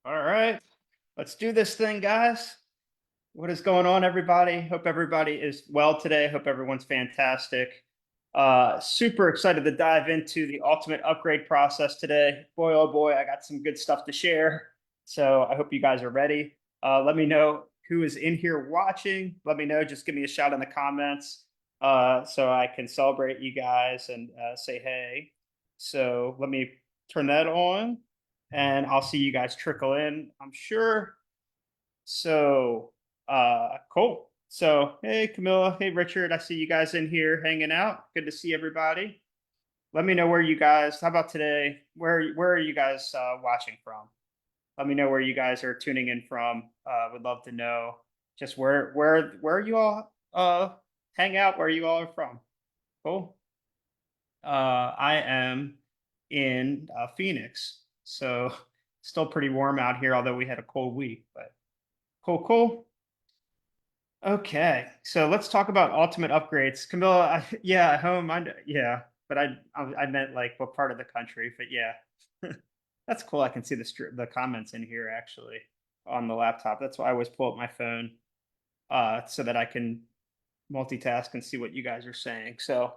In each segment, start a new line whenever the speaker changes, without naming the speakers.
All right, let's do this thing, guys. What is going on, everybody? Hope everybody is well today. Hope everyone's fantastic. Super excited to dive into the ultimate upgrade process today. Boy, oh boy, I got some good stuff to share. So I hope you guys are ready. Let me know who is in here watching. Let me know. Just give me a shout in the comments so I can celebrate you guys and say hey. So let me turn that on and I'll see you guys trickle in, I'm sure. So, cool. So, hey, Camilla. Hey, Richard. I see you guys in here hanging out. Good to see everybody. Let me know where you guys. How about today? Where are you guys watching from? Let me know where you guys are tuning in from. Would love to know just where you all hang out. Where you all are from. Cool. I am in Phoenix, so still pretty warm out here. Although we had a cold week, but cool, cool. Okay, so let's talk about ultimate upgrades. Camilla, yeah, at home, yeah, but I meant like what part of the country, but yeah, that's cool. I can see the comments in here actually on the laptop. That's why I always pull up my phone so that I can multitask and see what you guys are saying. So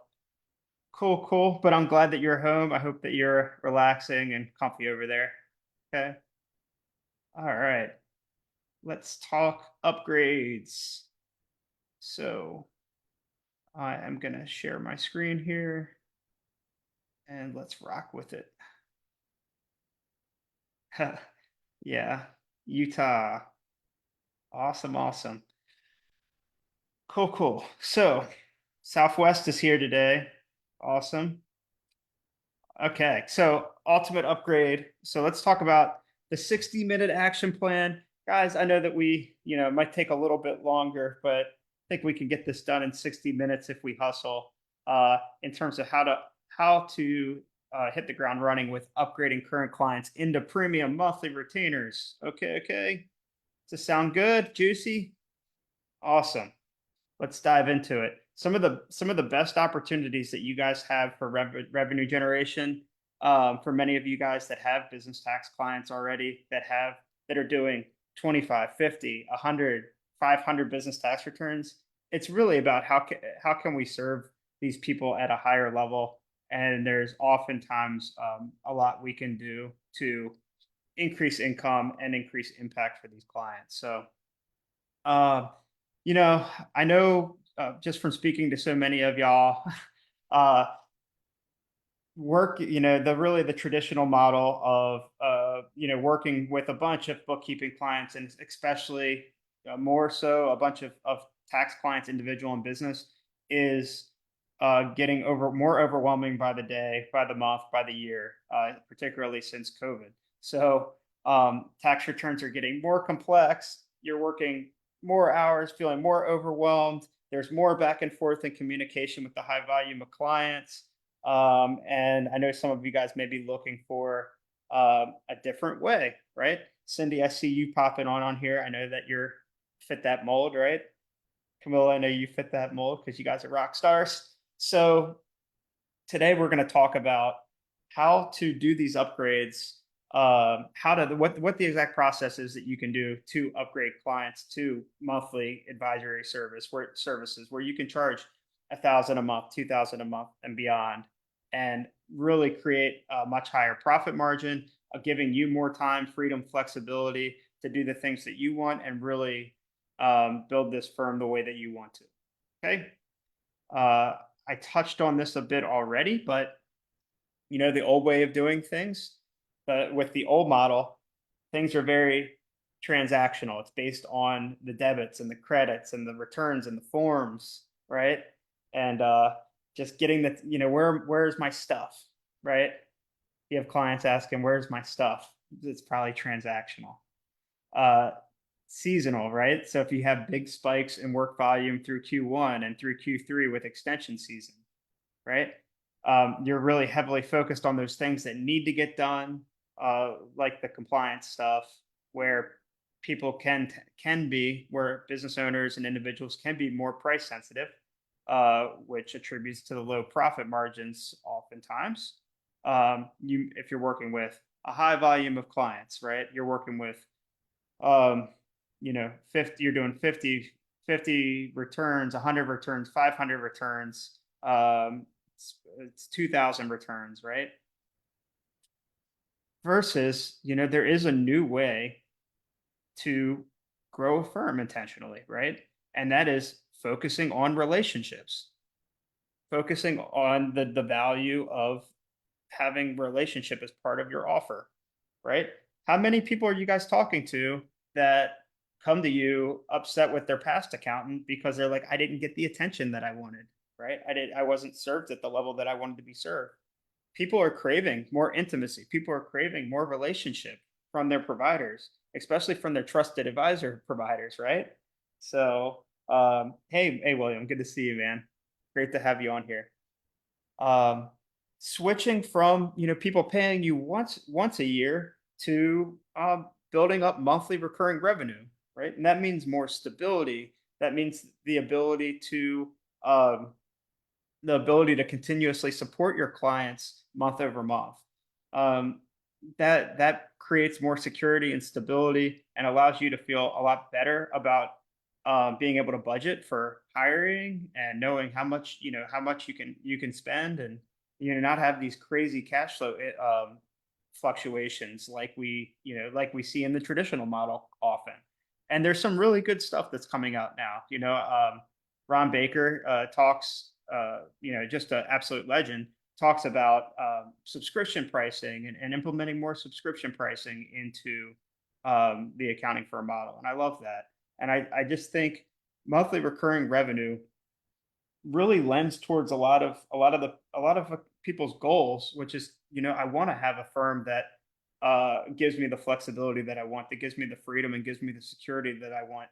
cool, cool. But I'm glad that you're home. I hope that you're relaxing and comfy over there. Okay. All right. Let's talk upgrades. So I am going to share my screen here and let's rock with it. Yeah, Utah. Awesome, awesome. Cool, cool. So Southwest is here today. Awesome. Okay, so ultimate upgrade. So let's talk about the 60-minute action plan. Guys, I know that it might take a little bit longer, but I think we can get this done in 60 minutes if we hustle in terms of how to hit the ground running with upgrading current clients into premium monthly retainers. Okay, okay. Does this sound good? Juicy? Awesome. Let's dive into it. Some of the best opportunities that you guys have for revenue generation, for many of you guys that have business tax clients already that are doing 25, 50, 100, 500 business tax returns. It's really about how can we serve these people at a higher level, and there's oftentimes a lot we can do to increase income and increase impact for these clients. So uh, you know, I know just from speaking to so many of y'all, uh, the traditional model of working with a bunch of bookkeeping clients and especially more so a bunch of tax clients, individual and business, is getting more overwhelming by the day, by the month, by the year, particularly since COVID. So tax returns are getting more complex. You're working more hours, feeling more overwhelmed. There's more back and forth and communication with the high volume of clients, and I know some of you guys may be looking for a different way, right? Cindy, I see you popping on here. I know that you're fit that mold, right? Camilla, I know you fit that mold because you guys are rock stars. So today we're going to talk about how to do these upgrades, how to what the exact process is that you can do to upgrade clients to monthly advisory services where you can charge 1,000 a month, 2,000 a month, and beyond, and really create a much higher profit margin, giving you more time, freedom, flexibility to do the things that you want, and really build this firm the way that you want to. Okay. Uh, I touched on this a bit already, but the old way of doing things, but with the old model, things are very transactional. It's based on the debits and the credits and the returns and the forms, right? And just getting where's my stuff, right? You have clients asking, where's my stuff? It's probably transactional. Uh, Seasonal, right? So if you have big spikes in work volume through Q1 and through Q3 with extension season, right? You're really heavily focused on those things that need to get done, like the compliance stuff, where people where business owners and individuals can be more price sensitive, which attributes to the low profit margins oftentimes. If you're working with a high volume of clients, right? You're working with, um, 50, you're doing 50 returns, 100 returns, 500 returns, it's 2000 returns, right? Versus, there is a new way to grow a firm intentionally, right? And that is focusing on relationships, focusing on the value of having relationship as part of your offer, right? How many people are you guys talking to that come to you upset with their past accountant because they're like, I didn't get the attention that I wanted, right? I wasn't served at the level that I wanted to be served. People are craving more intimacy. People are craving more relationship from their providers, especially from their trusted advisor providers, right? So, hey, William, good to see you, man. Great to have you on here. Um, Switching from people paying you once a year to building up monthly recurring revenue, right? And that means more stability. That means um, the ability to continuously support your clients month over month. Um, that creates more security and stability and allows you to feel a lot better about being able to budget for hiring and knowing how much you can spend, and not have these crazy cash flow fluctuations like we see in the traditional model often. And there's some really good stuff that's coming out now. Ron Baker talks, just an absolute legend, talks about subscription pricing and implementing more subscription pricing into the accounting firm model. And I love that. And I just think monthly recurring revenue really lends towards a lot of people's goals, which is, I want to have a firm that gives me the flexibility that I want, that gives me the freedom and gives me the security that I want,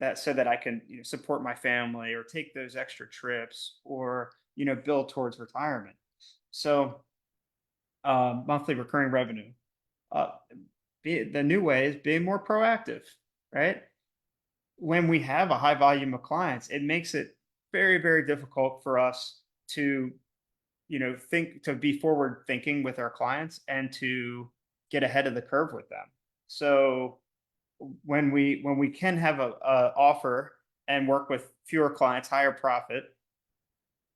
that so that I can support my family or take those extra trips or build towards retirement. So monthly recurring revenue. Uh, the new way is being more proactive, right? When we have a high volume of clients, it makes it very, very difficult for us to, think to be forward thinking with our clients and to get ahead of the curve with them. So when we can have a offer and work with fewer clients, higher profit,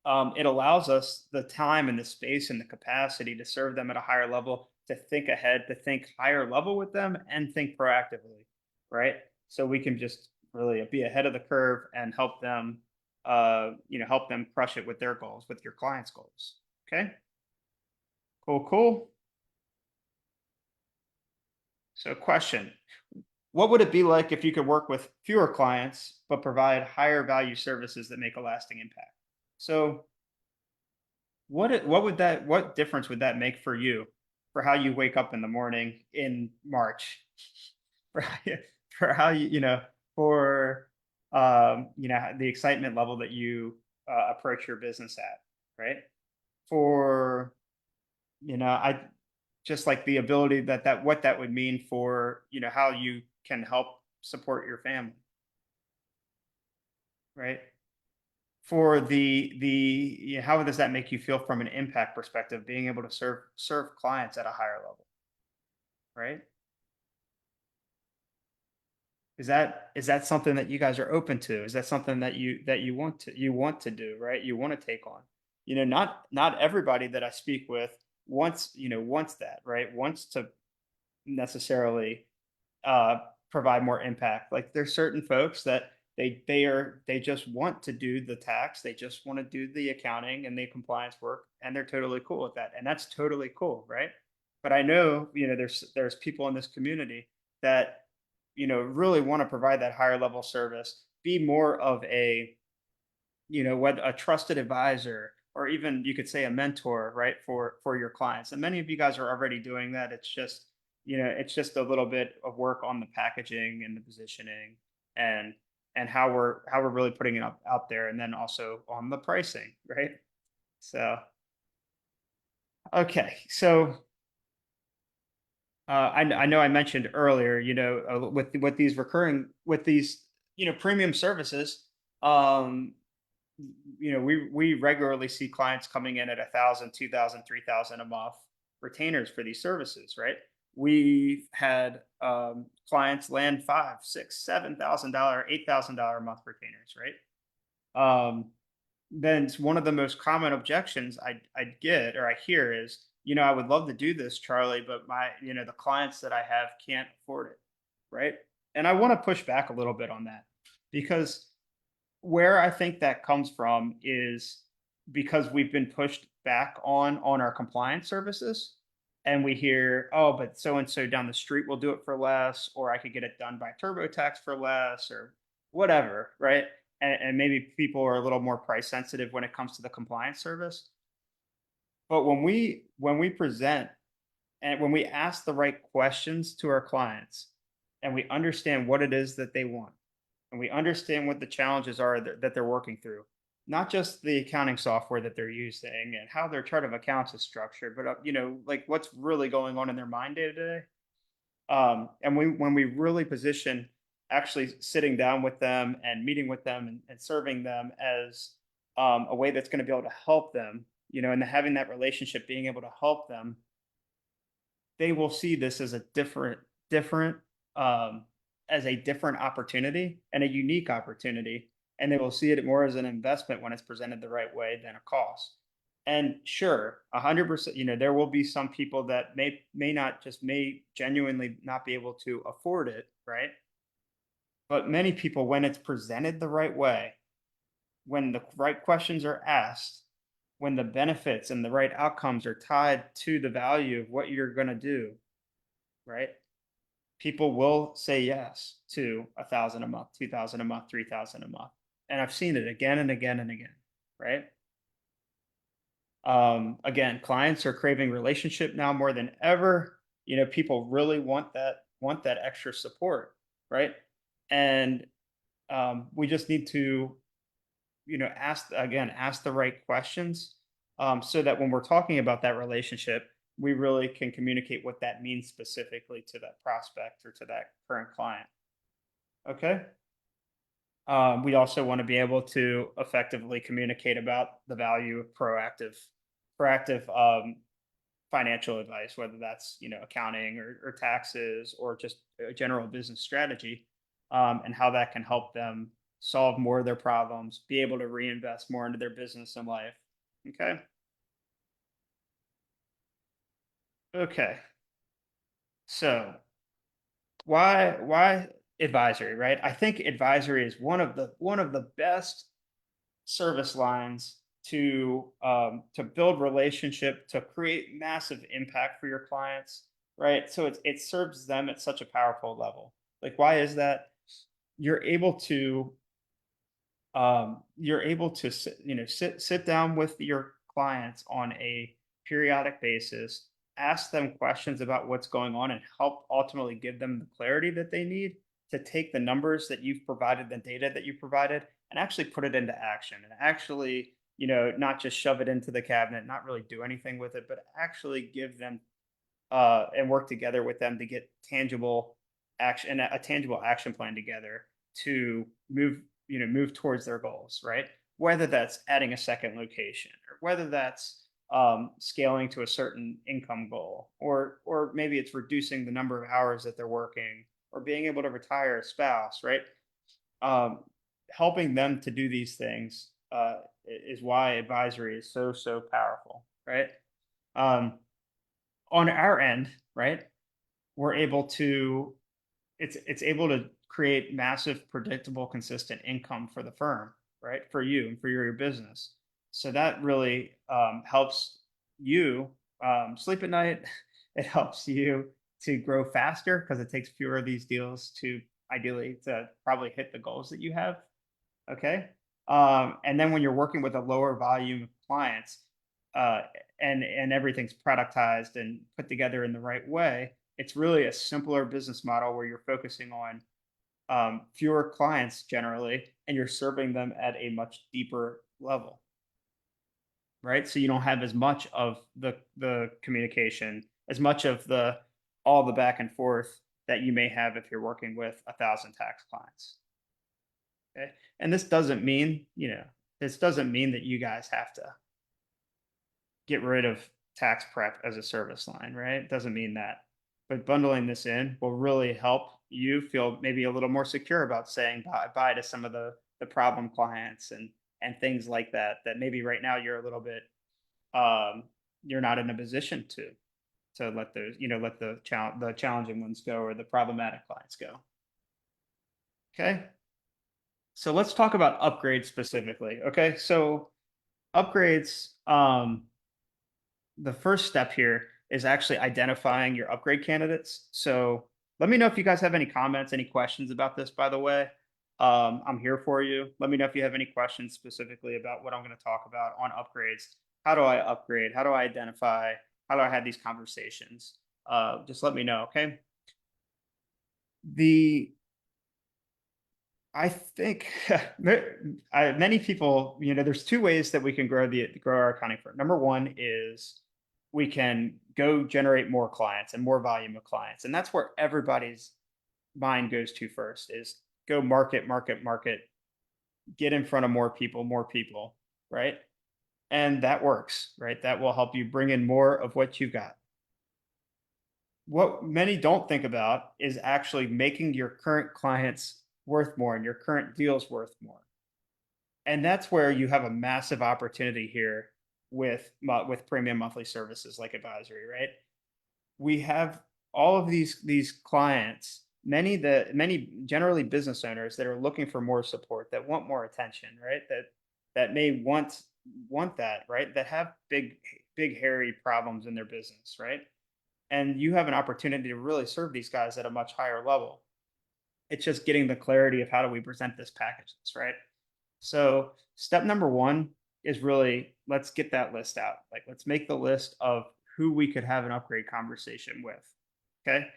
it allows us the time and the space and the capacity to serve them at a higher level, to think ahead, to think higher level with them, and think proactively, right? So we can just really be ahead of the curve and help them crush it with their goals, with your clients' goals. Okay, cool, cool. So, question: what would it be like if you could work with fewer clients but provide higher value services that make a lasting impact? So, what difference would that make for you, for how you wake up in the morning in March, for for how for the excitement level that you approach your business at, right? For I just like the ability that what that would mean for how you can help support your family, right? For how does that make you feel from an impact perspective, being able to serve clients at a higher level, right? Is that something that you guys are open to? Is that something that you want to do, right? You want to take on. Not everybody that I speak with wants that, right? Wants to necessarily uh, provide more impact. Like there's certain folks that they just want to do the tax, they just want to do the accounting and the compliance work, and they're totally cool with that, and that's totally cool, right? But I know there's people in this community that really want to provide that higher level service, be more of a what a trusted advisor, or even you could say a mentor, right, for your clients. And many of you guys are already doing that. It's just a little bit of work on the packaging and the positioning, and how we're really putting it out there, and then also on the pricing, right? So okay, so I know I mentioned earlier, with these premium services, um, we regularly see clients coming in at 1,000, 2,000, 3,000 a month. retainers for these services, right? We've had clients land $5, $6, $7,000, $8,000 a month retainers, right? Then one of the most common objections I'd get or I hear is, I would love to do this, Charlie, but the clients that I have can't afford it, right? And I want to push back a little bit on that because where I think that comes from is because we've been pushed back on our compliance services, and we hear, oh, but so and so down the street will do it for less, or I could get it done by TurboTax for less, or whatever, right? And maybe people are a little more price sensitive when it comes to the compliance service. But when we present and when we ask the right questions to our clients, and we understand what it is that they want, and we understand what the challenges are that they're working through, not just the accounting software that they're using and how their chart of accounts is structured, but like what's really going on in their mind day to day. And when we really position actually sitting down with them and meeting with them and serving them as a way that's going to be able to help them, and having that relationship, being able to help them, they will see this as a different, um, as a different opportunity and a unique opportunity, and they will see it more as an investment when it's presented the right way than a cost. And sure, 100%, there will be some people that may genuinely not be able to afford it, right? But many people, when it's presented the right way, when the right questions are asked, when the benefits and the right outcomes are tied to the value of what you're going to do, right? People will say yes to 1,000 a month, 2,000 a month, 3,000 a month. And I've seen it again and again and again, right? Again, clients are craving relationship now more than ever. People really want that extra support, right? And we just need to, ask the right questions, so that when we're talking about that relationship, we really can communicate what that means specifically to that prospect or to that current client. Okay. We also want to be able to effectively communicate about the value of proactive financial advice, whether that's accounting or taxes or just a general business strategy, and how that can help them solve more of their problems, be able to reinvest more into their business and life. Okay. Okay. So why advisory, right? I think advisory is one of the best service lines to build relationship, to create massive impact for your clients, right? So it serves them at such a powerful level. Like, why is that? You're able to sit down with your clients on a periodic basis, ask them questions about what's going on, and help ultimately give them the clarity that they need to take the numbers that you've provided, the data that you provided, and actually put it into action, and actually, not just shove it into the cabinet, not really do anything with it, but actually give them and work together with them to get tangible action, a tangible action plan together to move towards their goals, right? Whether that's adding a second location, or whether that's scaling to a certain income goal, or maybe it's reducing the number of hours that they're working, or being able to retire a spouse, right? um, Helping them to do these things is why advisory is so powerful, right? um, on our end, right, we're able to it's able to create massive, predictable, consistent income for the firm, right? For you and for your business. So that really helps you sleep at night. It helps you to grow faster because it takes fewer of these deals to ideally to probably hit the goals that you have. Okay. And then when you're working with a lower volume of clients, uh, and everything's productized and put together in the right way, it's really a simpler business model where you're focusing on fewer clients generally, and you're serving them at a much deeper level, right? So you don't have as much of the communication, as much of the all the back and forth that you may have if you're working with 1,000 tax clients. Okay. And this doesn't mean that you guys have to get rid of tax prep as a service line, right? It doesn't mean that. But bundling this in will really help you feel maybe a little more secure about saying bye to some of the problem clients and things like that, that maybe right now you're a little bit um you're not in a position to let those, let the challenging ones go or the problematic clients go. Okay. So let's talk about upgrades specifically. Okay. So upgrades, the first step here is actually identifying your upgrade candidates. So let me know if you guys have any comments, any questions about this, by the way. I'm here for you. Let me know if you have any questions specifically about what I'm going to talk about on upgrades. How do I upgrade? How do I identify? How do I have these conversations? Just let me know. Okay. The I think many people, there's two ways that we can grow our accounting firm. Number one is we can go generate more clients and more volume of clients, and that's where everybody's mind goes to first is go market, market, market, get in front of more people, right? And that works, right? That will help you bring in more of what you've got. What many don't think about is actually making your current clients worth more and your current deals worth more. And that's where you have a massive opportunity here with premium monthly services like advisory, right? We have all of these clients, many generally business owners that are looking for more support, that want more attention, right? That may want that, right? That have big hairy problems in their business, right? And you have an opportunity to really serve these guys at a much higher level. It's just getting the clarity of how do we present this package, right? So step number one is really let's get that list out. Like let's make the list of who we could have an upgrade conversation with. Okay.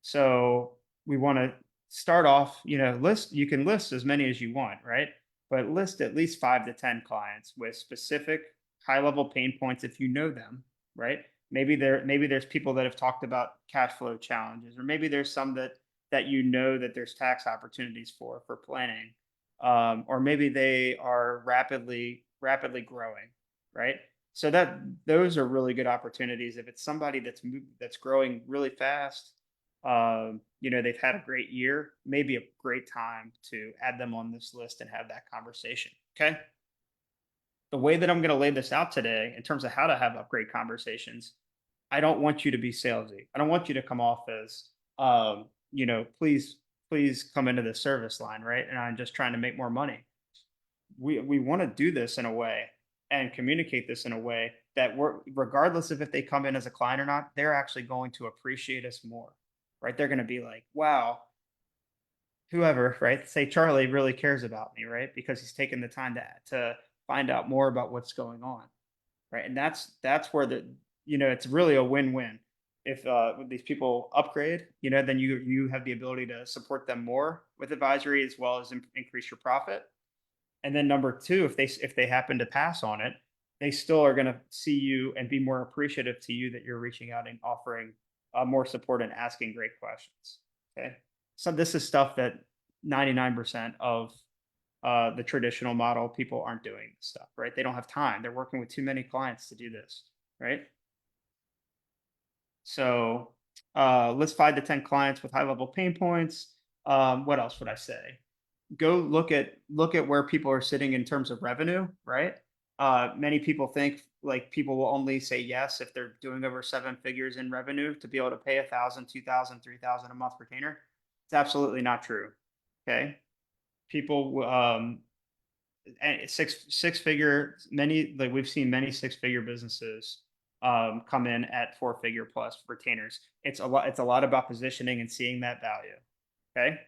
So we want to start off, list, you can list as many as you want, right? But list at least 5 to 10 clients with specific high level pain points if you know them, right? Maybe there's people that have talked about cash flow challenges, or maybe there's some that that there's tax opportunities for planning, or maybe they are rapidly growing, right? So those are really good opportunities. If it's somebody that's growing really fast, they've had a great year, maybe a great time to add them on this list and have that conversation. Okay. The way that I'm going to lay this out today in terms of how to have upgrade conversations, I don't want you to be salesy. I don't want you to come off as, please come into the service line, right? And I'm just trying to make more money. We want to do this in a way and communicate this in a way that regardless of if they come in as a client or not, they're actually going to appreciate us more, right? They're going to be like, wow, whoever, right? Say Charlie really cares about me, right? Because he's taken the time to find out more about what's going on, right? And that's where it's really a win-win. If these people upgrade, then you have the ability to support them more with advisory as well as increase your profit. And then number two, if they happen to pass on it, they still are going to see you and be more appreciative to you that you're reaching out and offering more support and asking great questions. Okay, so this is stuff that 99% of the traditional model people aren't doing this stuff, right? They don't have time. They're working with too many clients to do this, right? So list 5 to 10 clients with high level pain points. What else would I say? Go look at where people are sitting in terms of revenue, right? Many people think like people will only say yes if they're doing over 7 figures in revenue to be able to pay 1,000, 2,000, 3,000 a month retainer. It's absolutely not true. Okay, people and six figure, many, like we've seen many 6 figure businesses come in at 4 figure plus retainers. It's a lot about positioning and seeing that value. Okay.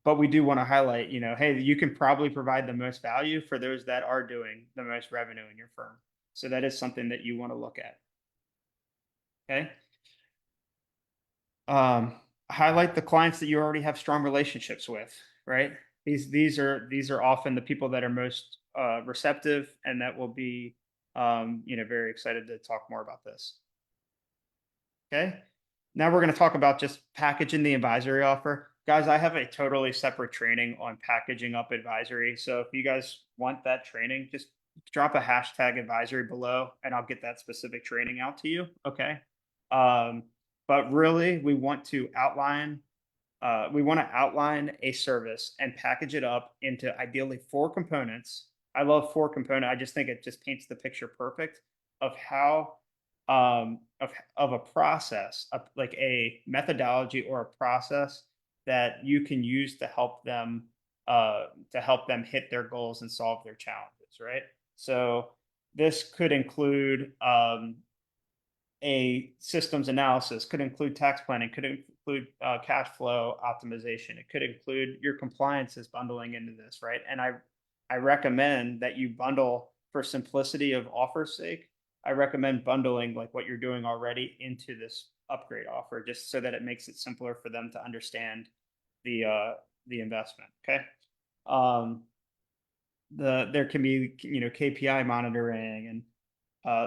But we do want to highlight, hey, you can probably provide the most value for those that are doing the most revenue in your firm. So that is something that you want to look at. Okay. Highlight the clients that you already have strong relationships with, right? These are often the people that are most receptive and that will be, very excited to talk more about this. Okay. Now we're going to talk about just packaging the advisory offer. Guys, I have a totally separate training on packaging up advisory. So if you guys want that training, just drop a hashtag advisory below and I'll get that specific training out to you. Okay. Um, but really we want to outline a service and package it up into ideally four components. I love four component. I just think it just paints the picture perfect of how of a process, like a methodology or a process that you can use to help them hit their goals and solve their challenges, right? So this could include a systems analysis, could include tax planning, could include cash flow optimization. It could include your compliances bundling into this, right? And I recommend that you bundle for simplicity of offer's sake. I recommend bundling like what you're doing already into this upgrade offer, just so that it makes it simpler for them to understand the investment. Okay. Um, there can be KPI monitoring and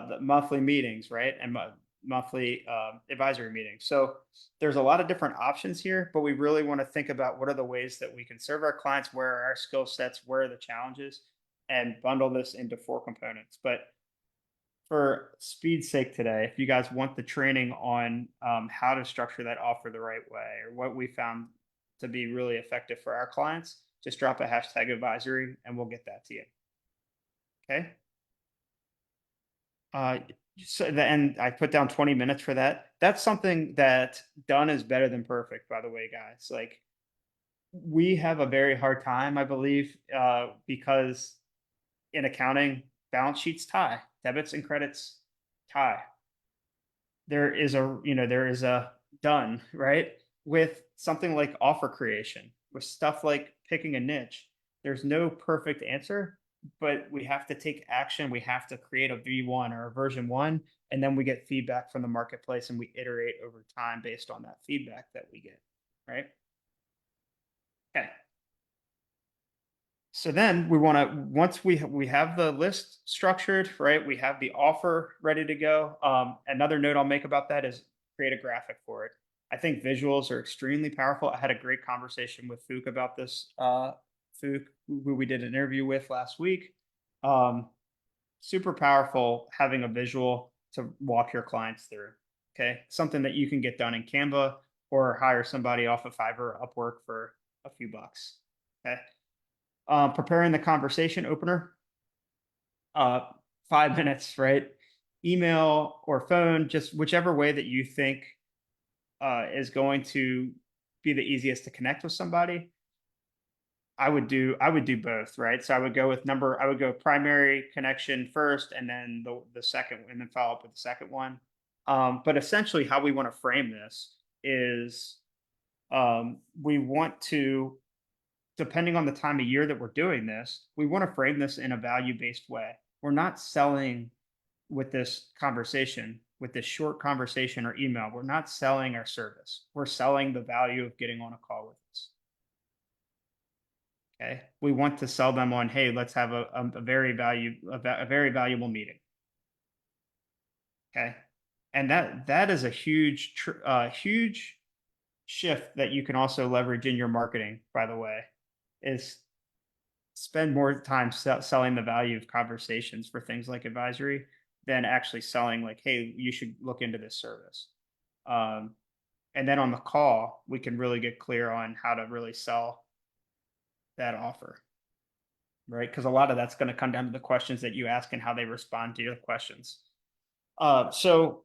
the monthly meetings, right? And monthly advisory meetings. So there's a lot of different options here, but we really want to think about what are the ways that we can serve our clients, where are our skill sets, where are the challenges, and bundle this into four components. But for speed's sake today, if you guys want the training on how to structure that offer the right way, or what we found to be really effective for our clients, just drop a hashtag advisory and we'll get that to you. Okay. Uh, and I put down 20 minutes for that. That's something that done is better than perfect, by the way, guys. Like we have a very hard time, I believe, because in accounting, balance sheets tie, debits and credits tie. There is a done, right? With something like offer creation, with stuff like picking a niche, there's no perfect answer, but we have to take action. We have to create a V1 or a version one, and then we get feedback from the marketplace and we iterate over time based on that feedback that we get. Right. Okay. So then we want to once we have the list structured, right? We have the offer ready to go. Another note I'll make about that is create a graphic for it. I think visuals are extremely powerful. I had a great conversation with Fook about this. Fook, who we did an interview with last week. Um, Super powerful having a visual to walk your clients through. Okay, something that you can get done in Canva or hire somebody off of Fiverr or Upwork for a few bucks. Okay. Preparing the conversation opener, uh, 5 minutes, right? Email or phone, just whichever way that you think is going to be the easiest to connect with somebody. I would do both, right? So I would go primary connection first, and then the second, and then follow up with the second one. But essentially, how we want to frame this is we want to, depending on the time of year that we're doing this, we want to frame this in a value based way. We're not selling with this conversation, with this short conversation or email. We're not selling our service. We're selling the value of getting on a call with us. Okay. We want to sell them on, hey, let's have a very valuable meeting. Okay. And that is a huge shift that you can also leverage in your marketing, by the way, is spend more time selling the value of conversations for things like advisory than actually selling like, hey, you should look into this service. Um, and then on the call, we can really get clear on how to really sell that offer, right? Because a lot of that's going to come down to the questions that you ask and how they respond to your questions. So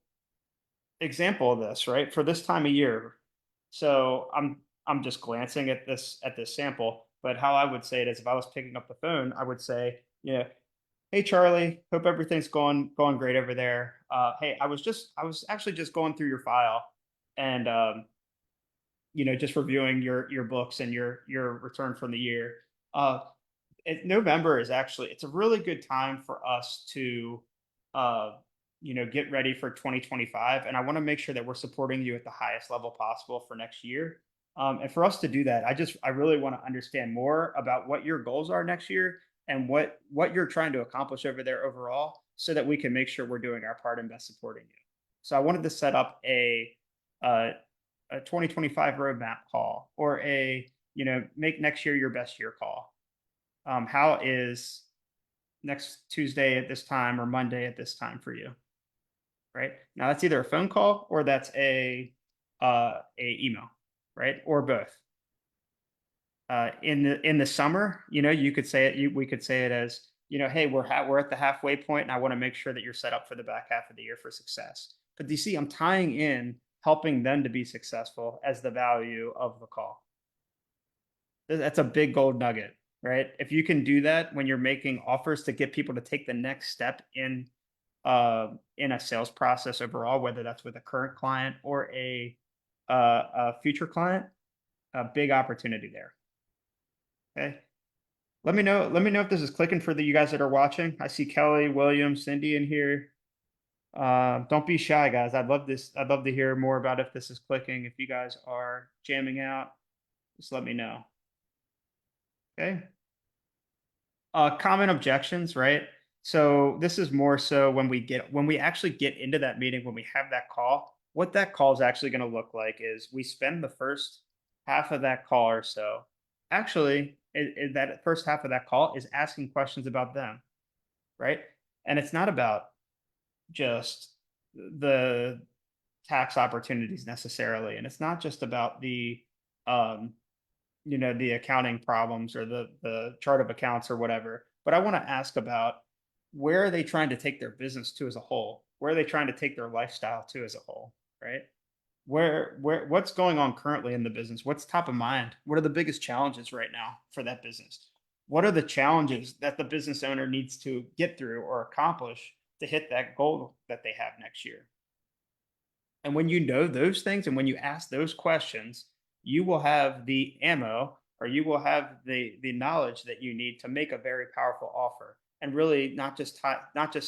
example of this, right? For this time of year, so I'm just glancing at this sample, but how I would say it is if I was picking up the phone, I would say, hey Charlie, hope everything's going great over there. Hey, I was actually just going through your file and just reviewing your books and your return from the year. Uh, November is actually it's a really good time for us to uh, get ready for 2025, and I want to make sure that we're supporting you at the highest level possible for next year. And for us to do that, I really want to understand more about what your goals are next year and what you're trying to accomplish over there overall, so that we can make sure we're doing our part in best supporting you. So I wanted to set up uh, a 2025 roadmap call, or a make next year your best year call. How is next Tuesday at this time or Monday at this time for you, right? Now that's either a phone call or that's a email, right? Or both. In the summer, you could say it. We could say it as, hey, we're at the halfway point, and I want to make sure that you're set up for the back half of the year for success. But do you see, I'm tying in helping them to be successful as the value of the call. That's a big gold nugget, right? If you can do that when you're making offers to get people to take the next step in a sales process overall, whether that's with a current client or a future client, a big opportunity there. Okay. Let me know if this is clicking for you guys that are watching. I see Kelly, William, Cindy in here. Don't be shy, guys. I'd love to hear more about if this is clicking. If you guys are jamming out, just let me know. Okay. Common objections, right? So this is more so when we actually get into that meeting, when we have that call, what that call is actually going to look like is we spend the first half of that call or so. Actually, that first half of that call is asking questions about them, right? And it's not about just the tax opportunities necessarily, and it's not just about um, the accounting problems or the chart of accounts or whatever. But I want to ask about, where are they trying to take their business to as a whole? Where are they trying to take their lifestyle to as a whole, right? What's going on currently in the business? What's top of mind? What are the biggest challenges right now for that business? What are the challenges that the business owner needs to get through or accomplish to hit that goal that they have next year? And when you know those things and when you ask those questions, you will have the ammo, or you will have the knowledge that you need to make a very powerful offer. And really not just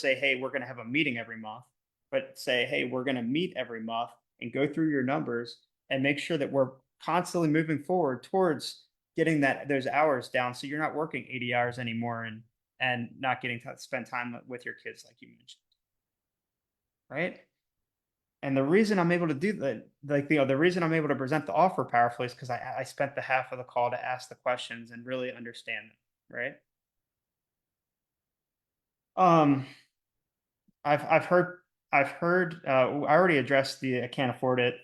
say, hey, we're going to have a meeting every month, but say, hey, we're going to meet every month and go through your numbers and make sure that we're constantly moving forward towards getting those hours down, so you're not working 80 hours anymore and not getting to spend time with your kids like you mentioned, right? And the reason I'm able to do that, like, the reason I'm able to present the offer powerfully is because I spent the half of the call to ask the questions and really understand them, right? Um, I've heard I already addressed the I can't afford it.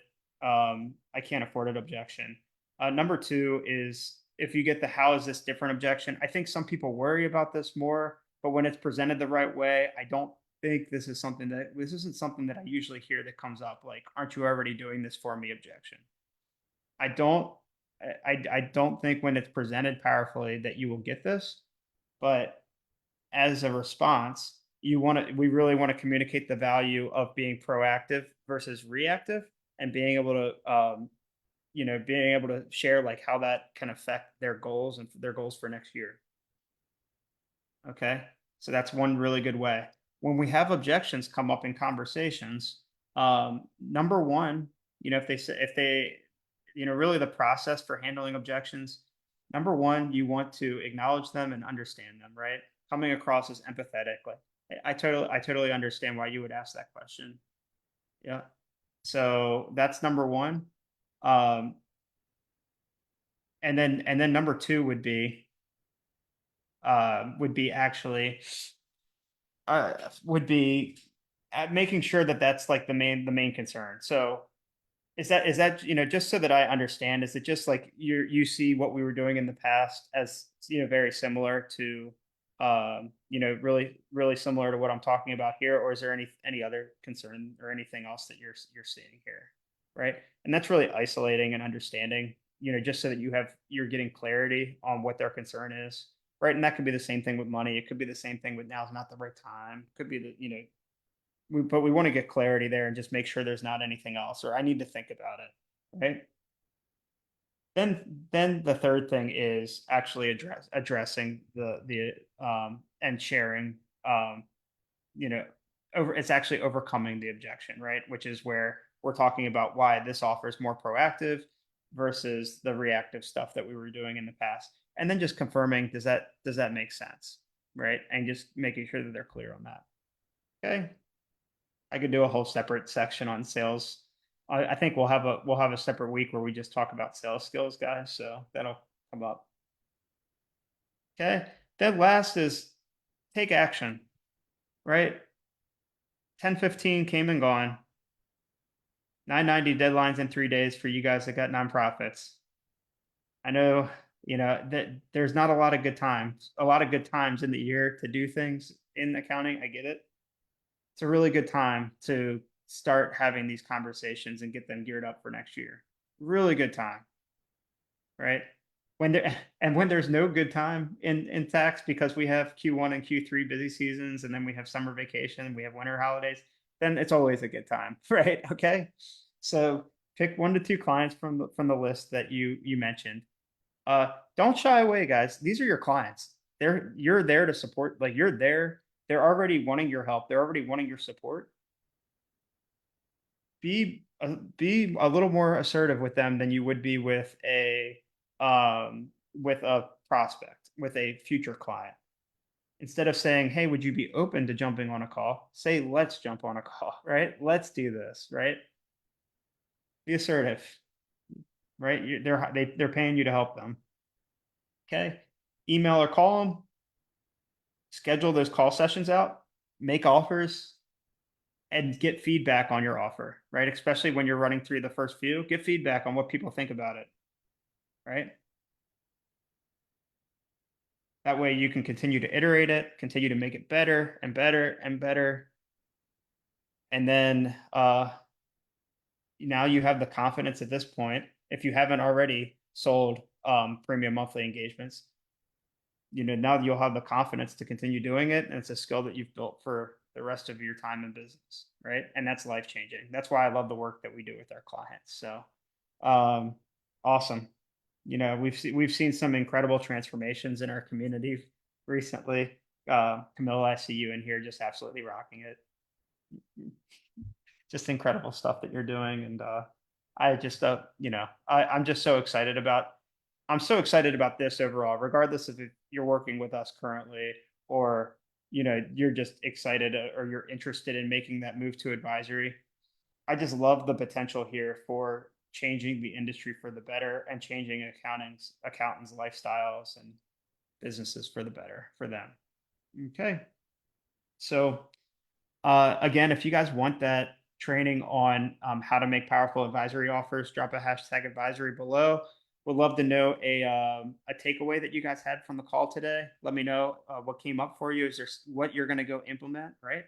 I can't afford it objection. Number two is, if you get the how is this different objection. I think some people worry about this more, but when it's presented the right way, I don't think this isn't something that I usually hear that comes up, like, aren't you already doing this for me objection. I don't I don't think when it's presented powerfully that you will get this, but as a response, we really want to communicate the value of being proactive versus reactive, and being able to share, like, how that can affect their goals and their goals for next year. Okay. So that's one really good way. When we have objections come up in conversations, number one, if they, really the process for handling objections, number one, you want to acknowledge them and understand them, right? Coming across as empathetic. Like, I totally understand why you would ask that question. Yeah. So that's number one. Um, and then number two would be actually would be making sure that that's like the main concern. So is that just so that I understand, is it just like you see what we were doing in the past as very similar to really really similar to what I'm talking about here, or is there any other concern or anything else that you're seeing here, right? And that's really isolating and understanding, just so that you're getting clarity on what their concern is, right? And that could be the same thing with money. It could be the same thing with now's not the right time. Could be but we want to get clarity there and just make sure there's not anything else, or I need to think about it, right? Then the third thing is actually addressing and sharing, um, you know, it's actually overcoming the objection, right? Which is where we're talking about why this offer is more proactive versus the reactive stuff that we were doing in the past. And then just confirming, does that make sense? Right? And just making sure that they're clear on that. Okay. I could do a whole separate section on sales. I think we'll have a separate week where we just talk about sales skills, guys. So that'll come up. Okay. Then last is take action, right? 1015 came and gone. 990 deadlines in 3 days for you guys that got nonprofits. I know, that there's not a lot of good times in the year to do things in accounting. I get it. It's a really good time to start having these conversations and get them geared up for next year. Really good time, right? When there and when there's no good time in tax because we have Q1 and Q3 busy seasons and then we have summer vacation, we have winter holidays, then it's always a good time, right? Okay. So pick 1 to 2 clients from the list that you mentioned. Don't shy away, guys. These are your clients. You're there to support, like you're there. They're already wanting your help. They're already wanting your support. Be a little more assertive with them than you would be with a prospect, with a future client. Instead of saying, "Hey, would you be open to jumping on a call?" Say, "Let's jump on a call." Right? Let's do this. Right? Be assertive. Right? They're paying you to help them. Okay. Email or call them. Schedule those call sessions out. Make offers and get feedback on your offer. Right? Especially when you're running through the first few, get feedback on what people think about it. Right? That way you can continue to iterate it, continue to make it better and better and better. And then now you have the confidence at this point, if you haven't already sold premium monthly engagements, now you'll have the confidence to continue doing it. And it's a skill that you've built for the rest of your time in business. Right. And that's life changing. That's why I love the work that we do with our clients. So um, awesome. We've seen some incredible transformations in our community recently. Camilla, I see you in here just absolutely rocking it. Just incredible stuff that you're doing, and I just I'm just so excited about this overall, regardless of if you're working with us currently or you're just excited or you're interested in making that move to advisory. I just love the potential here for changing the industry for the better and changing accountants' lifestyles and businesses for the better for them. Okay. So again, if you guys want that training on how to make powerful advisory offers, drop a hashtag advisory below. Would love to know a takeaway that you guys had from the call today. Let me know what came up for you. Is there what you're going to go implement, right?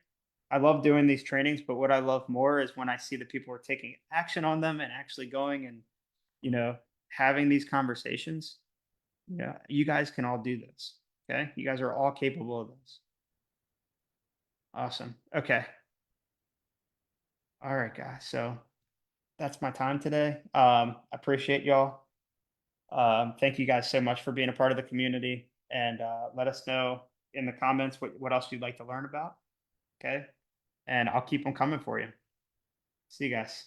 I love doing these trainings, but what I love more is when I see that people are taking action on them and actually going and, you know, having these conversations. You guys can all do this. Okay. You guys are all capable of this. Awesome. Okay. All right, guys. So that's my time today. Appreciate y'all. Thank you guys so much for being a part of the community and let us know in the comments what else you'd like to learn about. Okay. And I'll keep them coming for you. See you guys.